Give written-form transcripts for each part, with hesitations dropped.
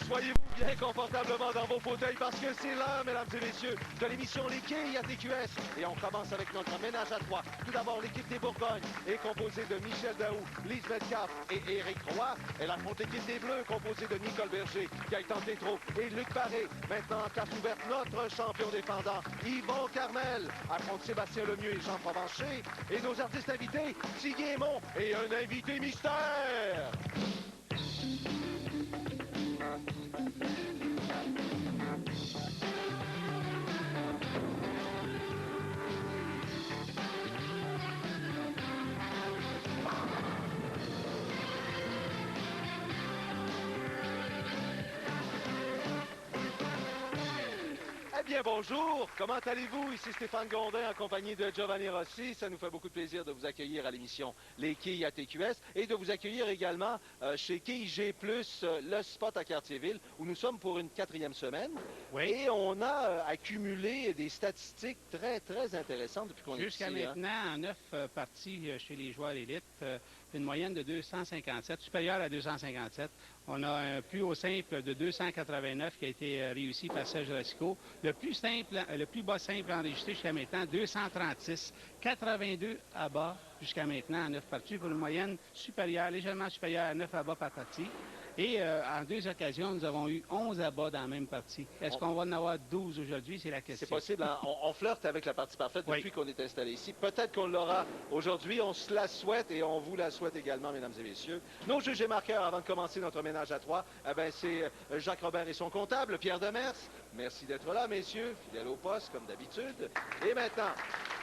Soyez-vous bien confortablement dans vos fauteuils parce que c'est l'heure, mesdames et messieurs, de l'émission Les Quilles à TQS. Et on commence avec notre ménage à trois. Tout d'abord, l'équipe des Bourgognes est composée de Michel Daou, Lise Metcalf et Éric Roy. Elle affronte l'équipe des Bleus composée de Nicole Berger, Gaëtan Tétrault et Luc Paré. Maintenant, en place ouverte, notre champion défendant, Yvon Carmel, affronte Sébastien Lemieux et Jean Provencher. Et nos artistes invités, Tiggy Aymon et un invité mystère. Eh bien, bonjour. Comment allez-vous? Ici Stéphane Gondin en compagnie de Giovanni Rossi. Ça nous fait beaucoup de plaisir de vous accueillir à l'émission Les Quilles à TQS et de vous accueillir également chez Quilles G+, le spot à Cartierville, où nous sommes pour une 4e semaine. Oui. Et on a accumulé des statistiques très, très intéressantes depuis qu'on est ici. Jusqu'à maintenant, en 9 parties chez les joueurs élites, une moyenne de 257, supérieure à 257. On a un plus haut simple de 289 qui a été réussi par Serge Racicot. Le plus bas simple enregistré jusqu'à maintenant, 236. 82 à bas jusqu'à maintenant en 9 parties pour une moyenne supérieure, légèrement supérieure à 9 à bas par partie. Et en 2 occasions, nous avons eu 11 à bas dans la même partie. Est-ce qu'on va en avoir 12 aujourd'hui? C'est la question. C'est possible. Hein? On flirte avec la partie parfaite depuis qu'on est installé ici. Peut-être qu'on l'aura aujourd'hui. On se la souhaite et on vous la souhaite également, mesdames et messieurs. Nos juges et marqueurs, avant de commencer notre ménage à trois, c'est Jacques Robert et son comptable, Pierre Demers. Merci d'être là, messieurs, fidèles au poste, comme d'habitude. Et maintenant,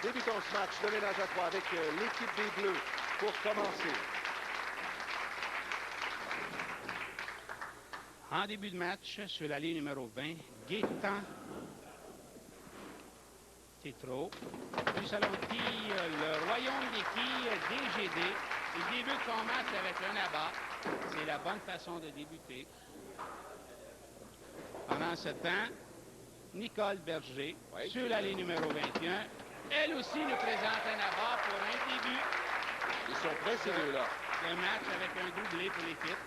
débutons ce match de ménage à trois avec l'équipe des Bleus pour commencer. En début de match, sur la ligne numéro 20, Gaëtan Tétrault. Du salon de quilles, le royaume des quilles, DGD. Il débute son match avec un abat. C'est la bonne façon de débuter. Pendant ce temps, Nicole Berger, sur la ligne numéro 21. Elle aussi nous présente un abat pour un début. Ils sont prêts, ces deux-là. Un match avec un doublé pour l'équipe.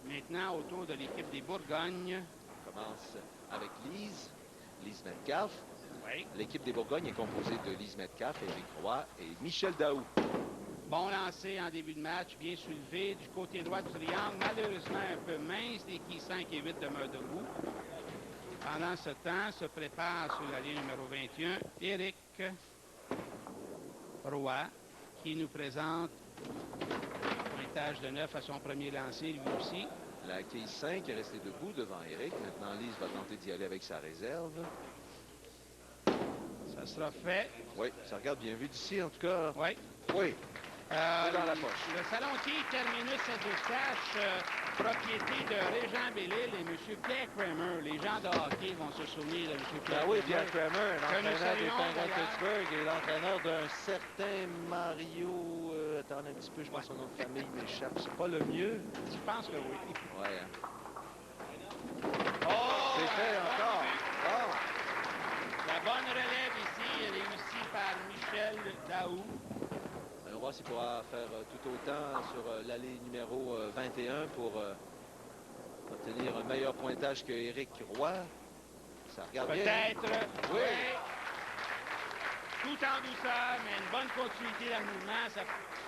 Maintenant, autour de l'équipe des Bourgognes. On commence avec Lise Metcalf. Oui. L'équipe des Bourgognes est composée de Lise Metcalf, Éric Roy et Michel Daou. Bon lancer en début de match, bien soulevé du côté droit du triangle. Malheureusement, un peu mince, les quilles 5 et 8 demeurent debout. Pendant ce temps, se prépare sur la ligne numéro 21, Éric Roy, qui nous présente pointage de 9 à son premier lancer, lui aussi. La quille 5 est restée debout devant Éric. Maintenant, Lise va tenter d'y aller avec sa réserve. Ça sera fait. Oui, ça regarde bien vu d'ici, en tout cas. Oui. Oui. C'est dans la poche. Le salon quille terminus à Eustache, propriété de Régent Bellil et M. Pierre Kramer. Les gens de hockey vont se souvenir de M. Pierre oui, Kramer. Pierre Kramer, l'entraîneur des Penguins de d'ailleurs. Pittsburgh et l'entraîneur d'un certain Mario... attendez un petit peu, je pense que son nom de famille m'échappe. C'est pas le mieux? Je pense que oui. Ouais. Oh! C'est fait encore. Wow. La bonne relève ici est réussie par Michel Daou. Roy, il pourra faire tout autant sur l'allée numéro 21 pour obtenir un meilleur pointage que Éric Roy. Ça regarde bien. Peut-être. Oui. Tout en douceur, mais une bonne continuité dans le mouvement.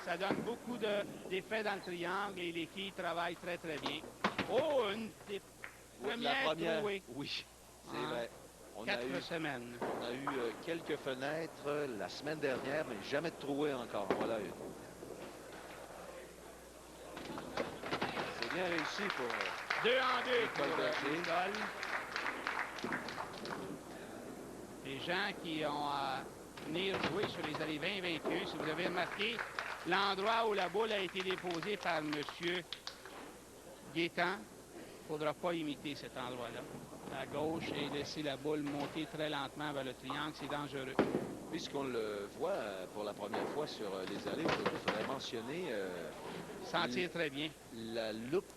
Ça donne beaucoup d'effets dans le triangle et les quilles travaillent très, très bien. Oh, une des premières trouées. Oui, c'est vrai. On 4 semaines. On a eu quelques fenêtres la semaine dernière, mais jamais de trouée encore. Voilà une. C'est bien réussi pour 2 en 2 pour Nicole Berger. Nicole. Les gens qui ont à venir jouer sur les allées 20-21, si vous avez remarqué, l'endroit où la boule a été déposée par M. Gaëtan, il ne faudra pas imiter cet endroit-là. À gauche et laisser la boule monter très lentement vers le triangle, c'est dangereux. Puisqu'on le voit pour la première fois sur les allées, il faudrait mentionner... sentir très bien. La loupe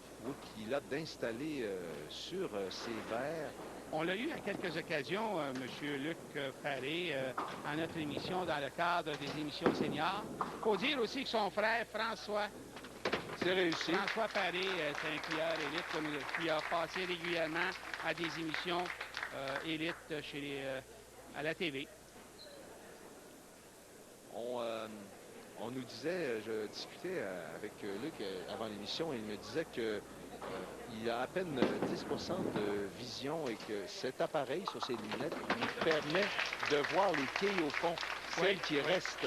qu'il a d'installer sur ses verres. On l'a eu à quelques occasions, M. Luc Paré, à notre émission, dans le cadre des émissions seniors. Il faut dire aussi que son frère, François C'est réussi. François Paré, c'est un plieur élite qui a passé régulièrement à des émissions élites à la TV. On nous disait, je discutais avec Luc avant l'émission, et il me disait que il a à peine 10% de vision et que cet appareil sur ses lunettes lui permet de voir les quilles au fond, celles qui restent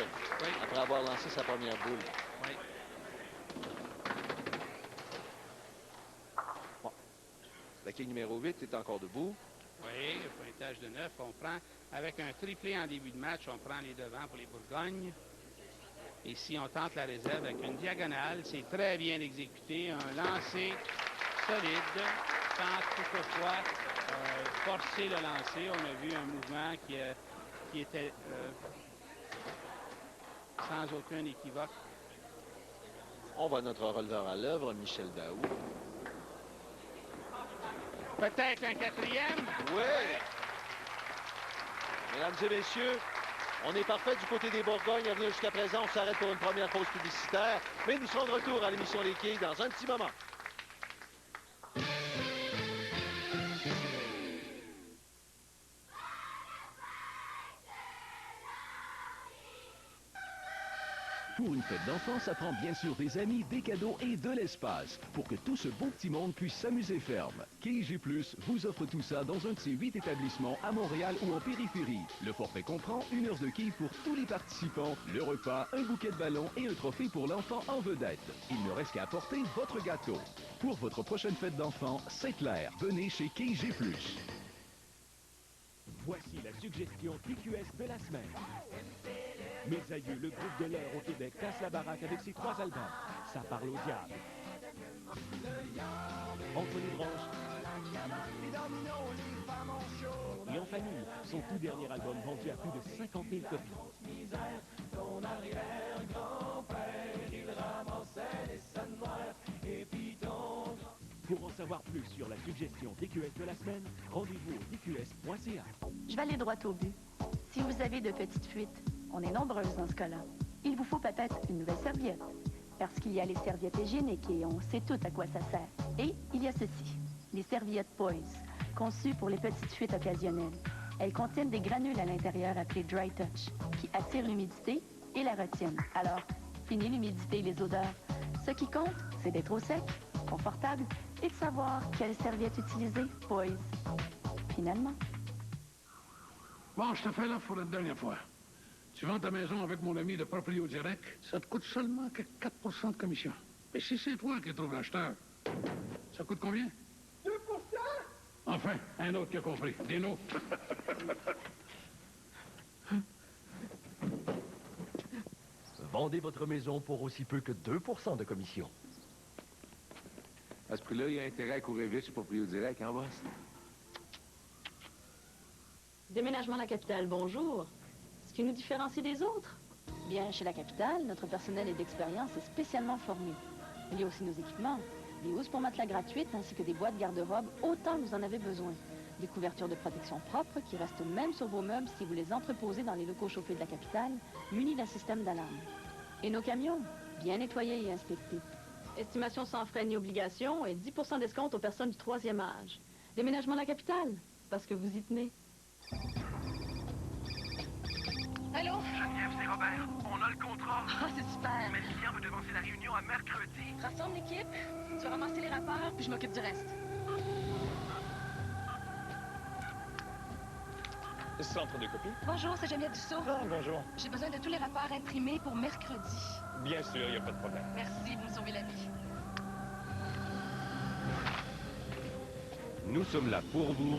après avoir lancé sa première boule. Oui. Bon. La quille numéro 8 est encore debout. Oui, le pointage de 9, on prend, avec un triplé en début de match, on prend les devants pour les Bourgognes. Ici, on tente la réserve avec une diagonale. C'est très bien exécuté. Un lancer solide, sans toutefois forcer le lancer. On a vu un mouvement qui était sans aucun équivoque. On voit notre releveur à l'œuvre, Michel Daou. Peut-être un quatrième? Oui! Mesdames et messieurs, on est parfait du côté des Bourgognes. À venir jusqu'à présent, on s'arrête pour une première pause publicitaire. Mais nous serons de retour à l'émission Les Quilles dans un petit moment. Pour une fête d'enfants, ça prend bien sûr des amis, des cadeaux et de l'espace pour que tout ce beau petit monde puisse s'amuser ferme. KG+, vous offre tout ça dans un de ses 8 établissements à Montréal ou en périphérie. Le forfait comprend 1 heure de quilles pour tous les participants, le repas, un bouquet de ballons et un trophée pour l'enfant en vedette. Il ne reste qu'à apporter votre gâteau. Pour votre prochaine fête d'enfants, c'est clair, venez chez KG+. Voici la suggestion TQS de la semaine. Mes aïeux, le groupe de l'heure au Québec, casse la baraque avec ses 3 albums. Ça parle au diable. Entre les branches. Et en famille, son tout dernier album vendu à plus de 50 000 copies. Pour en savoir plus sur la suggestion TQS de la semaine, rendez-vous au tqs.ca. Je vais aller droit au but. Si vous avez de petites fuites, on est nombreuses dans ce cas-là. Il vous faut peut-être une nouvelle serviette. Parce qu'il y a les serviettes hygiéniques et on sait tout à quoi ça sert. Et il y a ceci, les serviettes Poise, conçues pour les petites fuites occasionnelles. Elles contiennent des granules à l'intérieur appelés Dry Touch, qui attirent l'humidité et la retiennent. Alors, fini l'humidité et les odeurs. Ce qui compte, c'est d'être au sec, confortable et de savoir quelle serviette utiliser, Poise. Finalement. Bon, je te fais l'offre pour la dernière fois. Tu vends ta maison avec mon ami de Proprio Direct, ça te coûte seulement que 4% de commission. Mais si c'est toi qui trouves l'acheteur, ça coûte combien? 2%! Enfin, un autre qui a compris. Dino. Vendez votre maison pour aussi peu que 2% de commission. À ce prix-là, il y a intérêt à courir vite chez Proprio Direct, hein, boss? Déménagement La Capitale, bonjour. Ce qui nous différencie des autres? Bien, chez La Capitale, notre personnel est d'expérience est spécialement formé. Il y a aussi nos équipements, des housses pour matelas gratuites ainsi que des boîtes garde-robe autant que vous en avez besoin. Des couvertures de protection propres qui restent même sur vos meubles si vous les entreposez dans les locaux chauffés de La Capitale, munis d'un système d'alarme. Et nos camions, bien nettoyés et inspectés. Estimation sans frais ni obligation et 10% d'escompte aux personnes du 3e âge. Déménagement La Capitale, parce que vous y tenez. Allô? Geneviève, c'est Robert. On a le contrat. Ah, c'est super. Mais le client veut devancer la réunion à mercredi. Rassemble l'équipe, tu vas ramasser les rapports, puis je m'occupe du reste. Centre de copie. Bonjour, c'est Geneviève Dussault. Ah, bonjour. J'ai besoin de tous les rapports imprimés pour mercredi. Bien sûr, il n'y a pas de problème. Merci, vous me sauvez la vie. Nous sommes là pour vous,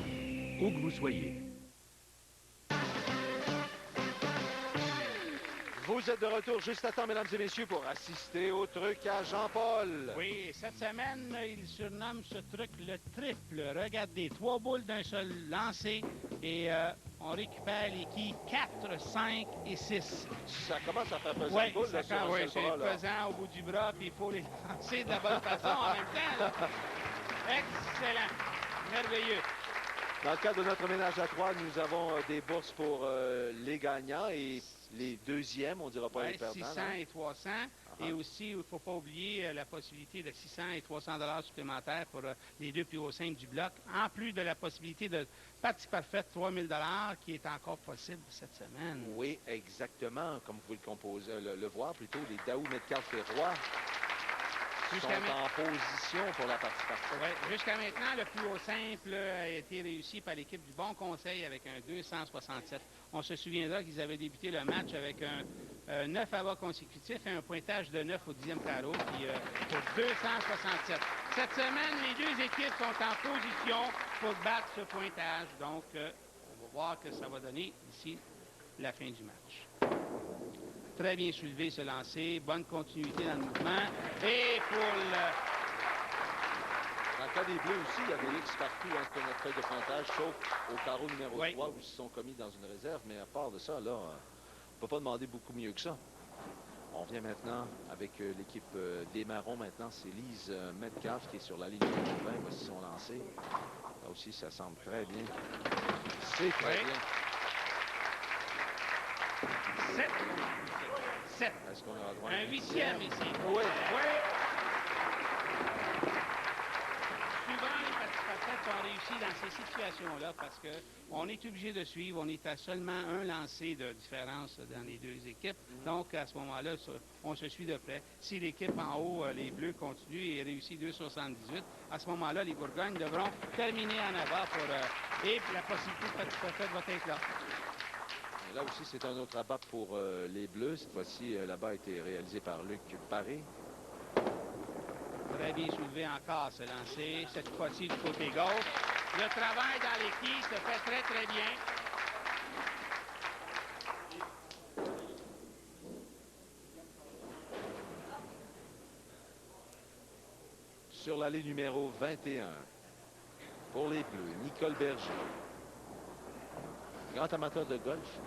où que vous soyez. Vous êtes de retour juste à temps, mesdames et messieurs, pour assister au truc à Jean-Paul. Oui, cette semaine, il surnomme ce truc le triple. Regardez, 3 boules d'un seul lancer et on récupère les quilles 4, 5 et 6. Ça commence à faire peser Oui, une boule là, sur un seul c'est bras, là. pesant au bout du bras, puis il faut les lancer de la bonne façon en même temps. Là. Excellent. Merveilleux. Dans le cadre de notre ménage à 3, nous avons des bourses pour les gagnants et les deuxièmes, on ne dira pas Ouais, les perdants. 600 non? et 300. Et aussi, il ne faut pas oublier la possibilité de 600 et 300 $ supplémentaires pour les deux plus hauts simples du bloc, en plus de la possibilité de partie parfaite 3 000 $ qui est encore possible cette semaine. Oui, exactement. Comme vous pouvez le voir plutôt, les Daou Metcalf et Roy sont en position pour la partie parfaite. Oui, jusqu'à maintenant, le plus haut simple a été réussi par l'équipe du Bon Conseil avec un 267. On se souviendra qu'ils avaient débuté le match avec un 9 abats consécutifs et un pointage de 9 au 10e carreau, puis pour 267. Cette semaine, les deux équipes sont en position pour battre ce pointage. Donc, on va voir que ça va donner ici la fin du match. Très bien soulevé ce lancer, bonne continuité dans le mouvement. Et pour le... Dans le cas des Bleus aussi, il y avait X partout sur notre feuille de pointage, sauf au carreau numéro 3 où ils se sont commis dans une réserve. Mais à part de ça, là, on ne peut pas demander beaucoup mieux que ça. On revient maintenant avec l'équipe des Marrons. Maintenant, c'est Lise Metcalf qui est sur la ligne numéro 20. Voici son lancer. Là aussi, ça semble très bien. C'est très bien. 7. Est-ce qu'on aura droit à un 8e ici. Oui. Souvent, les parties parfaites sont réussies dans ces situations-là parce qu'on est obligé de suivre. On est à seulement un lancer de différence dans les deux équipes. Donc, à ce moment-là, on se suit de près. Si l'équipe en haut, les Bleus, continue et réussit 2,78, à ce moment-là, les Bourgognes devront terminer en avant et la possibilité de partie parfaite va être là. Et là aussi, c'est un autre abat pour les Bleus. Cette fois-ci, l'abat a été réalisé par Luc Paré. Très bien soulevé encore ce lancer. Cette fois-ci du côté gauche. Le travail dans les quilles se fait très, très bien. Sur l'allée numéro 21, pour les Bleus, Nicole Berger. Grand amateur de golf.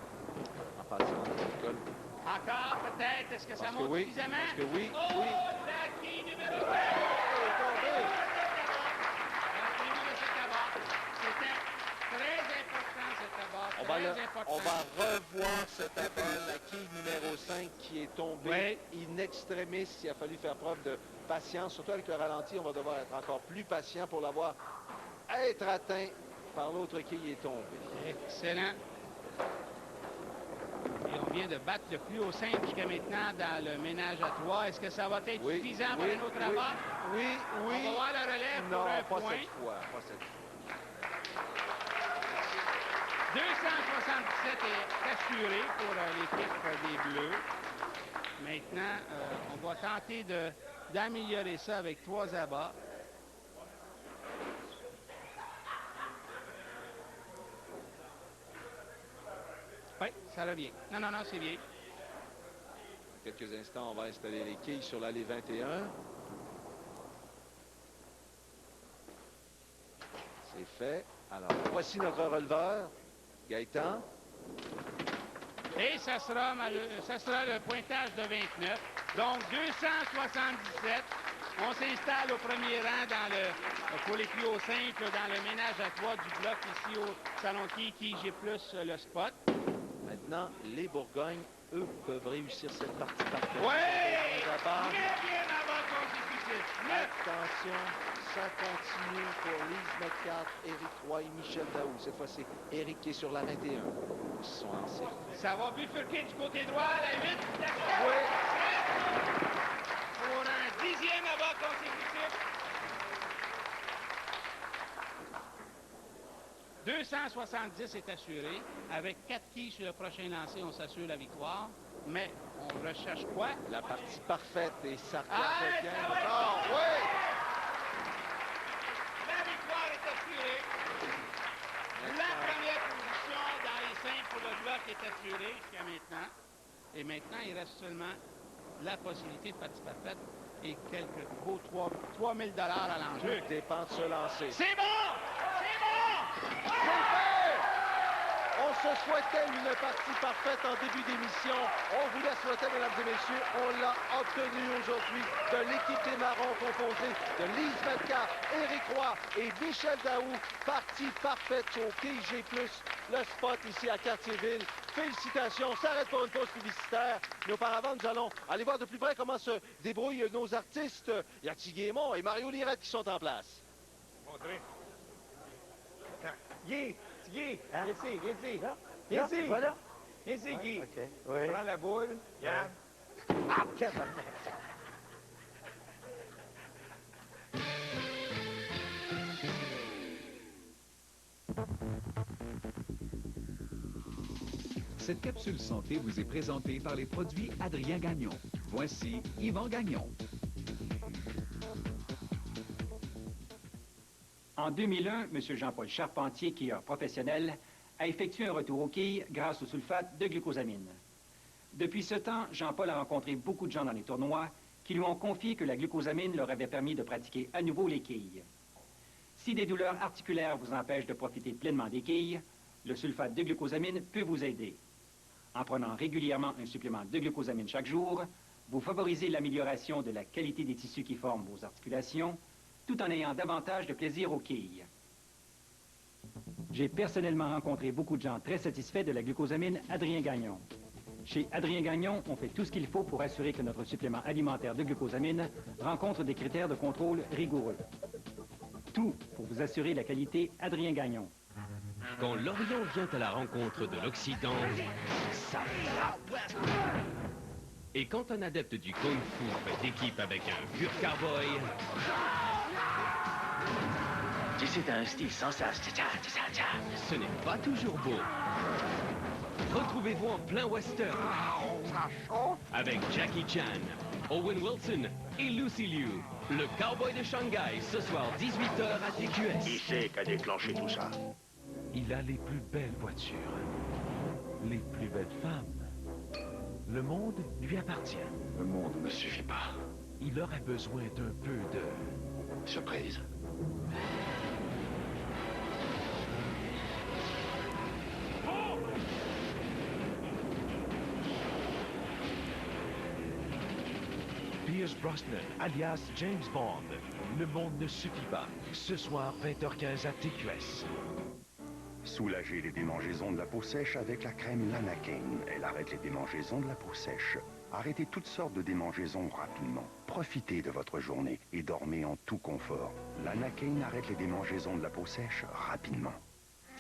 En passant, Nicole. Encore, peut-être. Est-ce que ça monte suffisamment? Parce que oui. Oh, la quille numéro 1! C'était très important, cet abat. On va revoir cet abat, la quille numéro 5 qui est tombée in extremis. Il a fallu faire preuve de patience. Surtout avec le ralenti, on va devoir être encore plus patient pour l'avoir être atteint par l'autre quille est tombée. Excellent. Et on vient de battre le plus haut simple jusqu'à maintenant dans le ménage à 3. Est-ce que ça va être suffisant pour un autre abat? Oui. On va voir la relève pour un point. Pas cette fois. 277 est assuré pour l'équipe des Bleus. Maintenant, on va tenter d'améliorer ça avec 3 abats. Oui, ça revient. Non, c'est bien. Quelques instants, on va installer les quilles sur l'allée 21. C'est fait. Alors, voici notre releveur, Gaëtan. Et ça sera le pointage de 29. Donc, 277. On s'installe au premier rang pour les plus hauts simples dans le ménage à 3 du bloc ici au Salon qui j'ai plus le spot. Maintenant, les Bourgognes, eux, peuvent réussir cette partie parfaite. Oui! Très bien avant consécutif. Attention, ça continue pour Lise Metcalf, Éric Roy et Michel Daou. Cette fois-ci, Éric qui est sur la 21. Ils se sont lancés. Ça va bifurquer du côté droit à la 8. Oui! Pour un 10e abat consécutif. 270 est assuré. Avec 4 quilles sur le prochain lancer, on s'assure la victoire. Mais on recherche quoi? La partie parfaite et ça bien. Oui! La victoire est assurée. La première position dans les 5 pour le bloc est assurée jusqu'à maintenant. Et maintenant, il reste seulement la possibilité de partie parfaite et quelques beaux 3 000 $ à l'enjeu. Tout dépend de ce lancer. C'est bon! C'est bon! C'est fait! On On se souhaitait une partie parfaite en début d'émission. On vous la souhaitait, mesdames et messieurs. On l'a obtenu aujourd'hui de l'équipe des Marrons composée de Lise Metcalf, Éric Roy et Michel Daou. Partie parfaite au KG+, le spot ici à Cartierville. Félicitations, ça arrête pour une pause publicitaire. Mais auparavant, nous allons aller voir de plus près comment se débrouillent nos artistes. Il y a Thierry Guémont et Mario Lirette qui sont en place. Montrez. Guy, viens ici. Viens ici. Voilà. Viens ici, Guy. OK. Oui. Prends la boule. Regarde. Ah, qu'est-ce que Cette capsule santé vous est présentée par les produits Adrien Gagnon. Voici Yvan Gagnon. En 2001, M. Jean-Paul Charpentier, skieur professionnel, a effectué un retour aux quilles grâce au sulfate de glucosamine. Depuis ce temps, Jean-Paul a rencontré beaucoup de gens dans les tournois qui lui ont confié que la glucosamine leur avait permis de pratiquer à nouveau les quilles. Si des douleurs articulaires vous empêchent de profiter pleinement des quilles, le sulfate de glucosamine peut vous aider. En prenant régulièrement un supplément de glucosamine chaque jour, vous favorisez l'amélioration de la qualité des tissus qui forment vos articulations, tout en ayant davantage de plaisir aux quilles. J'ai personnellement rencontré beaucoup de gens très satisfaits de la glucosamine Adrien Gagnon. Chez Adrien Gagnon, on fait tout ce qu'il faut pour assurer que notre supplément alimentaire de glucosamine rencontre des critères de contrôle rigoureux. Tout pour vous assurer la qualité Adrien Gagnon. Quand l'Orient vient à la rencontre de l'Occident, ça frappe. Et quand un adepte du Kung Fu fait équipe avec un pur cowboy... Tu sais, t'as un style sans ça. Ce n'est pas toujours beau. Retrouvez-vous en plein western avec Jackie Chan, Owen Wilson et Lucy Liu. Le cowboy de Shanghai, ce soir 18h à TQS. Qui c'est qui a déclenché tout ça? Il a les plus belles voitures, les plus belles femmes. Le monde lui appartient. Le monde ne suffit pas. Il aurait besoin d'un peu de... surprise. Pierce Brosnan, alias James Bond. Le monde ne suffit pas. Ce soir, 20h15 à TQS. Soulagez les démangeaisons de la peau sèche avec la crème Lanacane. Elle arrête les démangeaisons de la peau sèche. Arrêtez toutes sortes de démangeaisons rapidement. Profitez de votre journée et dormez en tout confort. Lanacane arrête les démangeaisons de la peau sèche rapidement.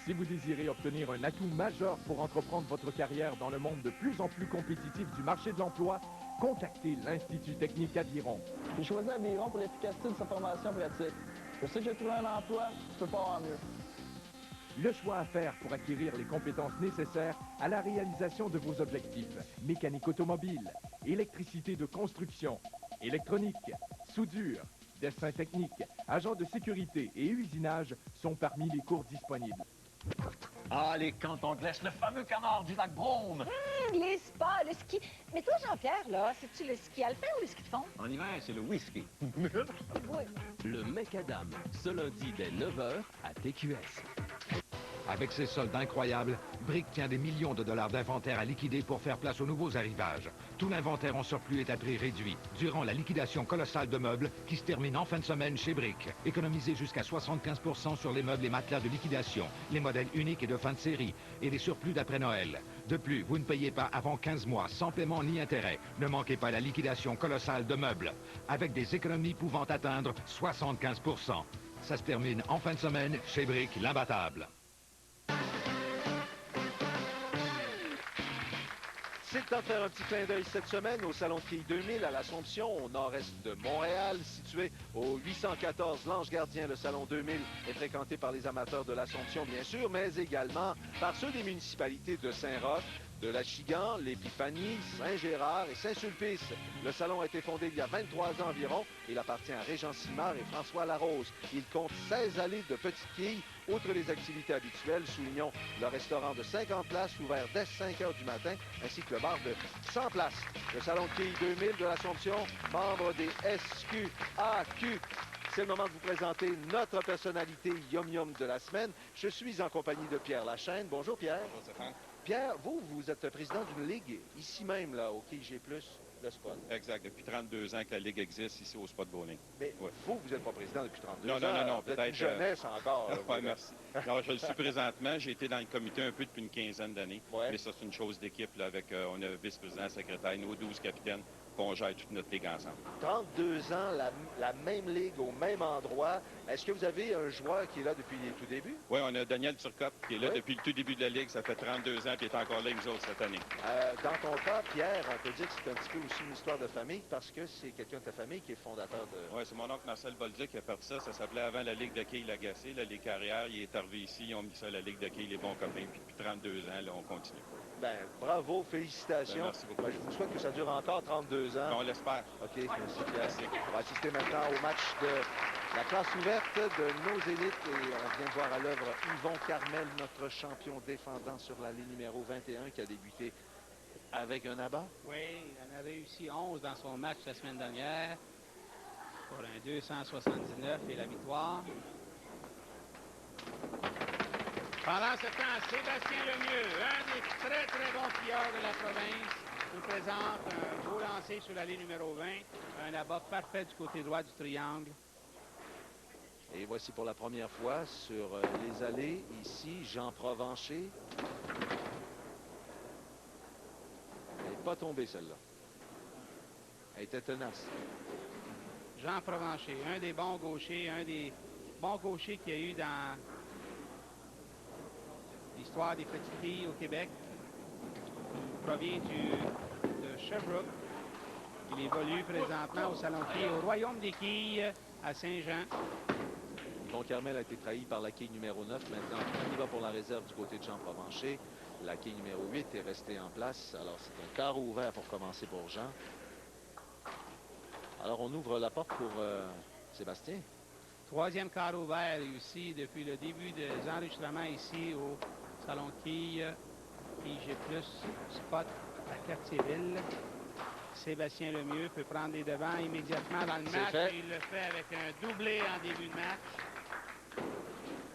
Si vous désirez obtenir un atout majeur pour entreprendre votre carrière dans le monde de plus en plus compétitif du marché de l'emploi, contactez l'Institut technique Aviron. J'ai choisi Aviron pour l'efficacité de sa formation pratique. Je sais que j'ai trouvé un emploi, je peux pas avoir mieux. Le choix à faire pour acquérir les compétences nécessaires à la réalisation de vos objectifs. Mécanique automobile, électricité de construction, électronique, soudure, dessin technique, agent de sécurité et usinage sont parmi les cours disponibles. Ah, les cantons glace, le fameux canard du lac Brome. Les spas, le ski. Mais toi, Jean-Pierre, là, c'est-tu le ski alpin ou le ski de fond? En hiver, c'est le whisky. Le Macadam, ce lundi dès 9h à TQS. Avec ses soldes incroyables, Brick tient des millions de dollars d'inventaire à liquider pour faire place aux nouveaux arrivages. Tout l'inventaire en surplus est à prix réduit, durant la liquidation colossale de meubles qui se termine en fin de semaine chez Brick. Économisez jusqu'à 75% sur les meubles et matelas de liquidation, les modèles uniques et de fin de série, et les surplus d'après Noël. De plus, vous ne payez pas avant 15 mois, sans paiement ni intérêt. Ne manquez pas la liquidation colossale de meubles, avec des économies pouvant atteindre 75%. Ça se termine en fin de semaine chez Brick, l'imbattable. C'est le temps de faire un petit clin d'œil cette semaine au Salon de Quilles 2000 à l'Assomption, au nord-est de Montréal, situé au 814 L'Ange Gardien. Le Salon 2000 est fréquenté par les amateurs de l'Assomption, bien sûr, mais également par ceux des municipalités de Saint-Roch, de la Chigan, l'Épiphanie, Saint-Gérard et Saint-Sulpice. Le salon a été fondé il y a 23 ans environ. Il appartient à Régent Simard et François Larose. Il compte 16 allées de petites quilles. Outre les activités habituelles, soulignons le restaurant de 50 places ouvert dès 5 heures du matin, ainsi que le bar de 100 places. Le Salon de Quilles 2000 de l'Assomption, membre des SQAQ. C'est le moment de vous présenter notre personnalité Yum Yum de la semaine. Je suis en compagnie de Pierre Lachaine. Bonjour Pierre. Bonjour Stéphane. Pierre, vous êtes président d'une ligue ici même, là, au KG+, le spot. Exact. Depuis 32 ans que la Ligue existe ici au spot bowling. Mais vous n'êtes pas président depuis 32 non, ans. Non, peut-être peut-être. Une jeunesse encore. Oui, merci. Non, je le suis présentement. J'ai été dans le comité un peu depuis une quinzaine d'années. Ouais. Mais ça, c'est une chose d'équipe là, avec, on a vice-président, secrétaire, nos 12 capitaines, puis on gère toute notre ligue ensemble. 32 ans, la même ligue au même endroit. Est-ce que vous avez un joueur qui est là depuis les tout débuts? Oui, on a Daniel Turcotte qui est là depuis le tout début de la ligue. Ça fait 32 ans, puis il est encore là, nous autres, cette année. Dans ton cas, Pierre, on peut dire que c'est un petit peu aussi une histoire de famille parce que c'est quelqu'un de ta famille qui est fondateur de... Oui, c'est mon oncle Marcel Bolduc qui a parti ça. Ça s'appelait avant la Ligue de quilles Lagacé, la Ligue carrière. Il est arrivé ici, ils ont mis ça à la Ligue de quilles Les Bons Copains. Puis depuis 32 ans, là, on continue. Ben, bravo, félicitations. Ben, merci beaucoup. Ben, je vous souhaite que ça dure encore 32 ans. Ben, on l'espère. OK, merci Pierre. On va assister maintenant au match de la classe ouverte de nos élites. Et on vient de voir à l'œuvre Yvon Carmel, notre champion défendant sur la ligne numéro 21 qui a débuté avec un abat. Oui, il en a réussi 11 dans son match la semaine dernière pour un 279 et la victoire. Pendant ce temps, Sébastien Lemieux, un des très, très bons pilleurs de la province, nous présente un beau lancer sur la ligne numéro 20. Un abat parfait du côté droit du triangle. Et voici pour la première fois sur les allées, ici, Jean Provencher. Elle n'est pas tombée, celle-là. Elle était tenace. Jean Provencher, un des bons gauchers qu'il y a eu dans l'histoire des petites filles au Québec. Il provient de Sherbrooke. Il évolue présentement au Salon de quilles, au Royaume des quilles, à Saint-Jean. Yvon Carmel a été trahi par la quille numéro 9. Maintenant, on y va pour la réserve du côté de Jean Provencher. La quille numéro 8 est restée en place. Alors, c'est un carreau ouvert pour commencer pour Jean. Alors, on ouvre la porte pour Sébastien. Troisième carreau ouvert réussi depuis le début des enregistrements ici au Salon de quilles, G+, spot à Cartierville. Sébastien Lemieux peut prendre les devants immédiatement dans le match. Et il le fait avec un doublé en début de match.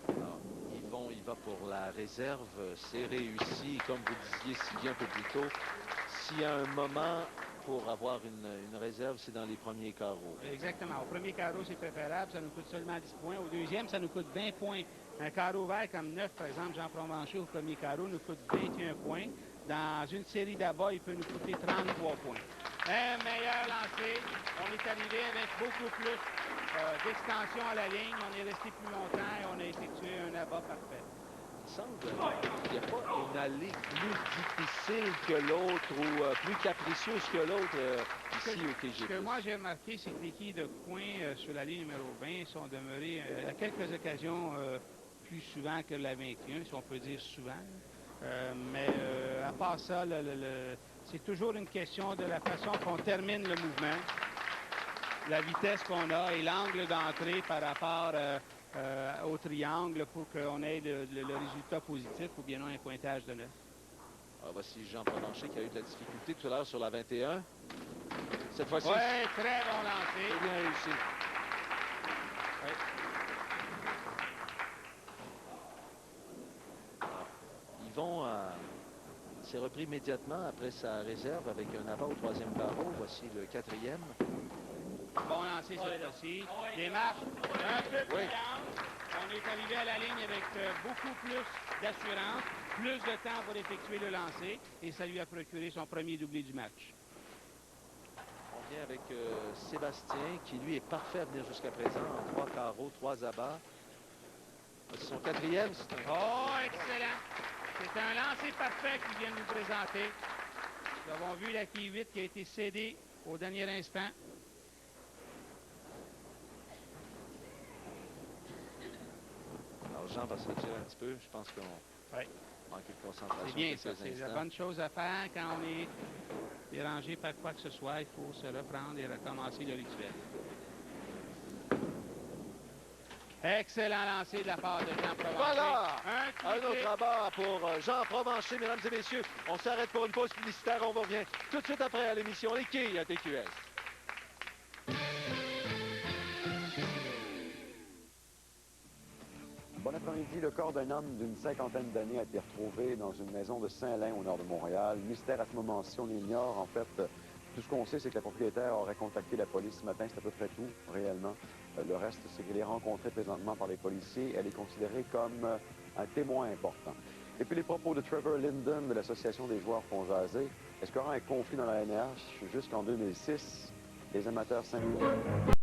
Alors, Yvon, il va pour la réserve. C'est réussi. Comme vous disiez si bien un peu plus tôt, s'il y a un moment pour avoir une réserve, c'est dans les premiers carreaux. Exactement. Au premier carreau, c'est préférable. Ça nous coûte seulement 10 points. Au deuxième, ça nous coûte 20 points. Un carreau vert comme 9, par exemple, Jean Provencher au premier carreau, nous coûte 21 points. Dans une série d'abats, il peut nous coûter 33 points. Un meilleur lancé. On est arrivé avec beaucoup plus d'extension à la ligne. On est resté plus longtemps et on a effectué un abat parfait. Il semble qu'il n'y a pas une allée plus difficile que l'autre ou plus capricieuse que l'autre ici au KG+. Ce que moi j'ai remarqué, c'est que les quilles de coin sur la ligne numéro 20 sont demeurées à quelques occasions plus souvent que la 21, si on peut dire souvent. Mais à part ça, c'est toujours une question de la façon qu'on termine le mouvement, la vitesse qu'on a et l'angle d'entrée par rapport au triangle pour qu'on ait le résultat positif ou bien non un pointage de 9. Alors voici Jean Provencher qui a eu de la difficulté tout à l'heure sur la 21. Cette fois-ci, oui, très bon lancé. C'est bien réussi. Oui. Yvon s'est repris immédiatement après sa réserve avec un abat au troisième carreau. Voici le quatrième. Bon lancer cette fois-ci. Des marches un peu plus lentes. On est arrivé à la ligne avec beaucoup plus d'assurance, plus de temps pour effectuer le lancer et ça lui a procuré son premier doublé du match. On vient avec Sébastien qui lui est parfait à venir jusqu'à présent en 3 carreaux, 3 abats. C'est son quatrième. Oh, excellent! C'est un lancer parfait qu'il vient de nous présenter. Nous avons vu la quille 8 qui a été cédée au dernier instant. Alors Jean va se retirer un petit peu. Je pense qu'on manque de concentration. C'est bien ça. C'est la bonne chose à faire quand on est dérangé par quoi que ce soit. Il faut se reprendre et recommencer le rituel. Excellent lancer de la part de Jean Provencher. Voilà! Un autre abat pour Jean Provencher, mesdames et messieurs. On s'arrête pour une pause publicitaire. On revient tout de suite après à l'émission Les Quilles à TQS. après-midi, le corps d'un homme d'une 50aine d'années a été retrouvé dans une maison de Saint-Lin, au nord de Montréal. Mystère à ce moment-ci, on ignore. En fait, tout ce qu'on sait, c'est que la propriétaire aurait contacté la police ce matin. C'est à peu près tout, réellement. Le reste, c'est qu'elle est rencontrée présentement par les policiers. Elle est considérée comme un témoin important. Et puis les propos de Trevor Linden de l'Association des joueurs font jaser. Est-ce qu'il y aura un conflit dans la NRH jusqu'en 2006? Les amateurs s'inquiètent.